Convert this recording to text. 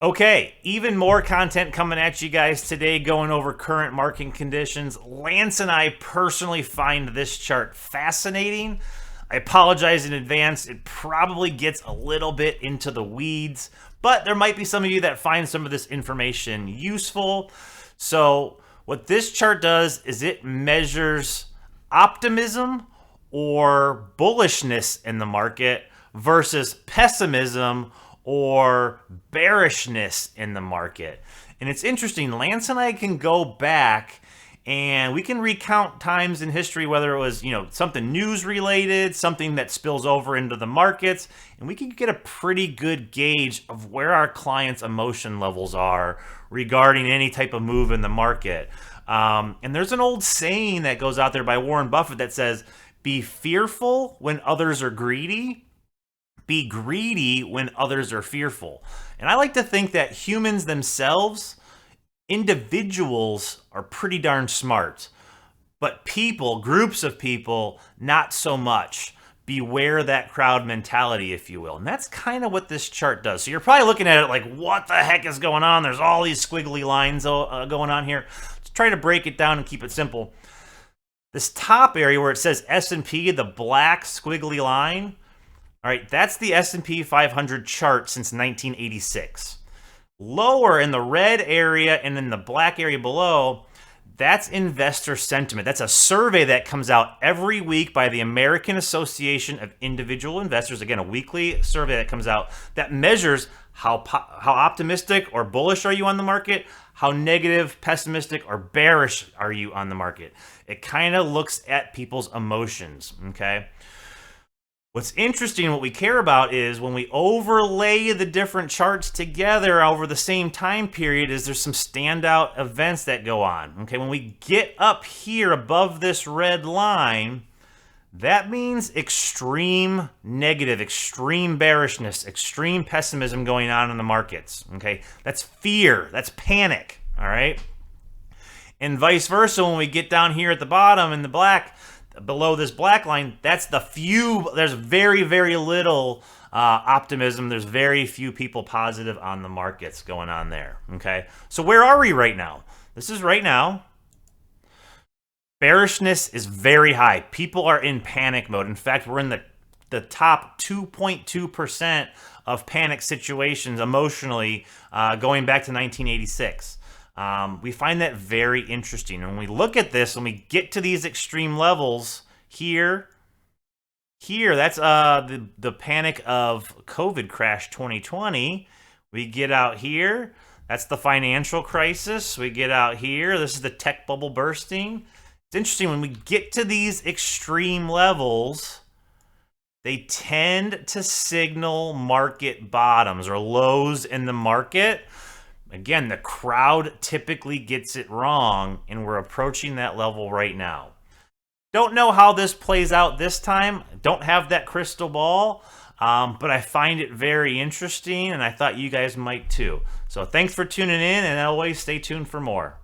Okay, even more content coming at you guys today, going over current market conditions. Lance and I personally find this chart fascinating. I apologize in advance. It probably gets a little bit into the weeds, but there might be some of you that find some of this information useful. So what this chart does is it measures optimism or bullishness in the market versus pessimism or bearishness in the market. And it's interesting, Lance and I can go back and we can recount times in history, whether it was, something news related, something that spills over into the markets, and we can get a pretty good gauge of where our clients' emotion levels are regarding any type of move in the market. And there's an old saying that goes out there by Warren Buffett that says, be fearful when others are greedy, be greedy when others are fearful. And I like to think that humans themselves, individuals, are pretty darn smart. But people, groups of people, not so much. Beware that crowd mentality, if you will. And that's kind of what this chart does. So you're probably looking at it like, what the heck is going on? There's all these squiggly lines going on here. Let's try to break it down and keep it simple. This top area where it says S&P, the black squiggly line, all right, that's the S&P 500 chart since 1986. Lower in the red area and in the black area below, that's investor sentiment. That's a survey that comes out every week by the American Association of Individual Investors. Again, a weekly survey that comes out that measures how optimistic or bullish are you on the market, how negative, pessimistic, or bearish are you on the market. It kind of looks at people's emotions, okay? What's interesting, what we care about is when we overlay the different charts together over the same time period, is there's some standout events that go on. Okay, when we get up here above this red line, that means extreme negative, extreme bearishness, extreme pessimism going on in the markets. Okay, that's fear, that's panic. All right, and vice versa, when we get down here at the bottom in the black, below this black line, that's the few. There's very, very little optimism. There's very few people positive on the markets going on there. Okay, so where are we right now? This is right now. Bearishness is very high. People are in panic mode. In fact, we're in the top 2.2% of panic situations emotionally going back to 1986. We find that very interesting. And when we look at this, when we get to these extreme levels here, that's the panic of COVID crash 2020. We get out here, that's the financial crisis. We get out here, this is the tech bubble bursting. It's interesting, when we get to these extreme levels, they tend to signal market bottoms or lows in the market. Again, the crowd typically gets it wrong, and we're approaching that level right now. Don't know how this plays out this time. Don't have that crystal ball, but I find it very interesting, and I thought you guys might too. So thanks for tuning in, and always stay tuned for more.